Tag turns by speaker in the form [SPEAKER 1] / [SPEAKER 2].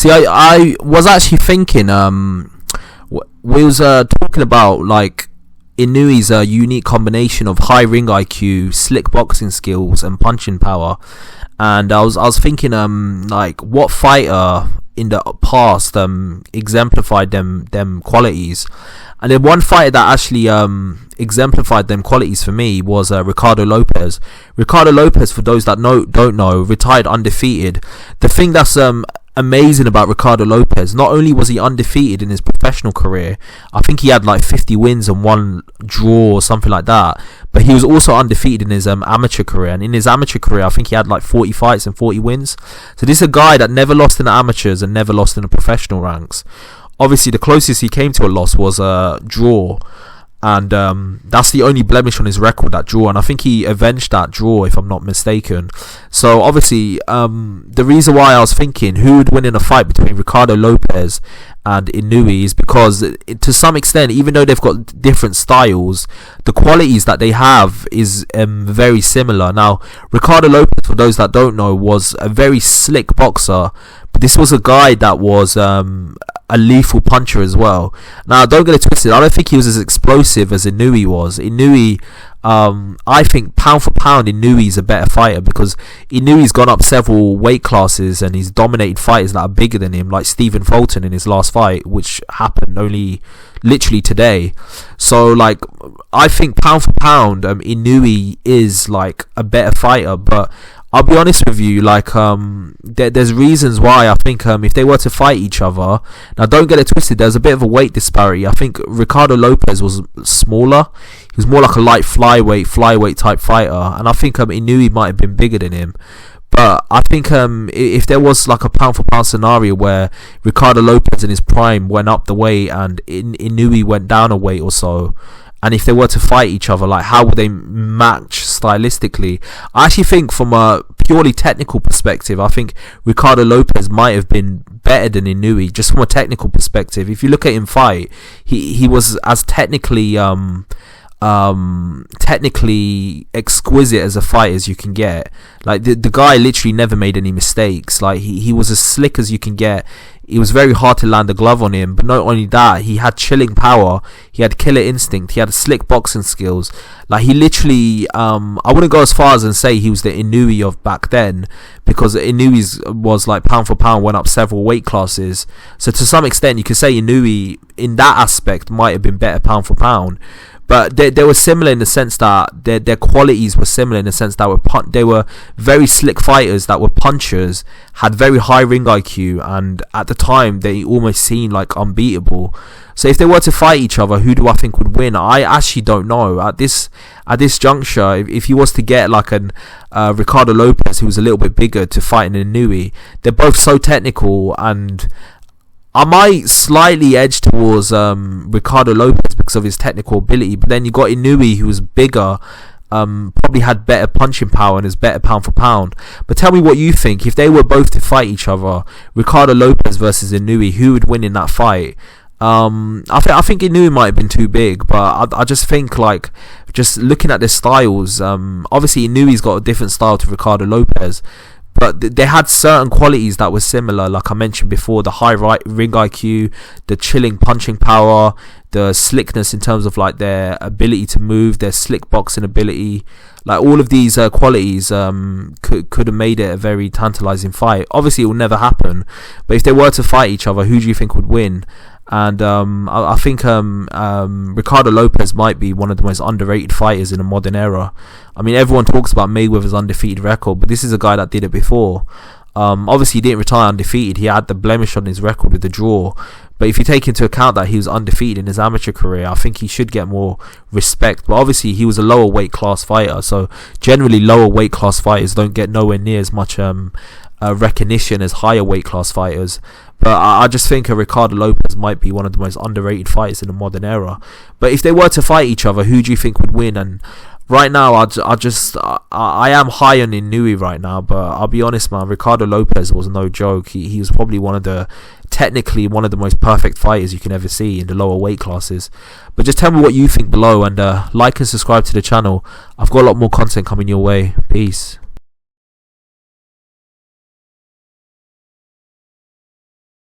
[SPEAKER 1] See, I was actually thinking, we was talking about like Inoue's unique combination of high ring IQ, slick boxing skills, and punching power, and I was thinking, like what fighter in the past exemplified them qualities. And then one fighter that actually exemplified them qualities for me was Ricardo Lopez. Ricardo Lopez, for those that don't know, retired undefeated. The thing that's amazing about Ricardo Lopez, not only was he undefeated in his professional career, I think he had like 50 wins and 1 draw or something like that, but he was also undefeated in his amateur career. And in his amateur career, I think he had like 40 fights and 40 wins. So this is a guy that never lost in the amateurs and never lost in the professional ranks. Obviously, the closest he came to a loss was a draw, and that's the only blemish on his record, that draw, and I think he avenged that draw, if I'm not mistaken. So obviously, the reason why I was thinking who would win in a fight between Ricardo Lopez and Inoue is because, to some extent, even though they've got different styles, the qualities that they have is very similar. Now, Ricardo Lopez, for those that don't know, was a very slick boxer, but this was a guy that was a lethal puncher as well. Now, don't get it twisted, I don't think he was as explosive as Inoue was. Inoue, I think pound for pound, Inoue's a better fighter, because Inoue's gone up several weight classes and he's dominated fighters that are bigger than him, like Stephen Fulton in his last fight, which happened only literally today. So like, I think pound for pound, Inoue is like a better fighter. But I'll be honest with you, like, there's reasons why I think if they were to fight each other, now don't get it twisted, there's a bit of a weight disparity. I think Ricardo Lopez was smaller, he was more like a light flyweight type fighter, and I think Inoue might have been bigger than him. But I think if there was like a pound for pound scenario where Ricardo Lopez in his prime went up the weight and Inoue went down a weight or so, and if they were to fight each other, like how would they match stylistically? I actually think from a purely technical perspective, I think Ricardo Lopez might have been better than Inoue, just from a technical perspective. If you look at him fight, he was as technically exquisite as a fight as you can get. Like the guy literally never made any mistakes. Like he was as slick as you can get. It was very hard to land a glove on him, but not only that, he had chilling power, he had killer instinct, he had slick boxing skills. Like he literally, I wouldn't go as far as and say he was the Inoue of back then, because Inoue's was like pound for pound, went up several weight classes. So to some extent, you could say Inoue in that aspect might have been better pound for pound. But they were similar in the sense that their qualities were similar in the sense that they were very slick fighters that were punchers, had very high ring IQ, and at the time they almost seemed like unbeatable. So if they were to fight each other, who do I think would win? I actually don't know. At this juncture, if you was to get like an Ricardo Lopez who was a little bit bigger to fight an Inoue, they're both so technical, and I might slightly edge towards Ricardo Lopez because of his technical ability, but then you got Inoue who was bigger, probably had better punching power and is better pound for pound. But tell me what you think. If they were both to fight each other, Ricardo Lopez versus Inoue, who would win in that fight? I think Inoue might have been too big, but I just think, like, just looking at their styles, obviously Inoue's got a different style to Ricardo Lopez, but they had certain qualities that were similar, like I mentioned before: the high ring IQ, the chilling punching power, the slickness in terms of like their ability to move, their slick boxing ability. Like all of these qualities could have made it a very tantalizing fight. Obviously it will never happen, but if they were to fight each other, who do you think would win? And I think Ricardo Lopez might be one of the most underrated fighters in the modern era. I mean, everyone talks about Mayweather's undefeated record, but this is a guy that did it before. Obviously he didn't retire undefeated, he had the blemish on his record with the draw, but if you take into account that he was undefeated in his amateur career, I think he should get more respect. But obviously he was a lower weight class fighter, so generally lower weight class fighters don't get nowhere near as much recognition as higher weight class fighters. But I just think Ricardo Lopez might be one of the most underrated fighters in the modern era. But if they were to fight each other, who do you think would win? And right now, I am high on Inoue right now, but I'll be honest, man, Ricardo Lopez was no joke. He was probably technically one of the most perfect fighters you can ever see in the lower weight classes. But just tell me what you think below, and like and subscribe to the channel. I've got a lot more content coming your way. Peace.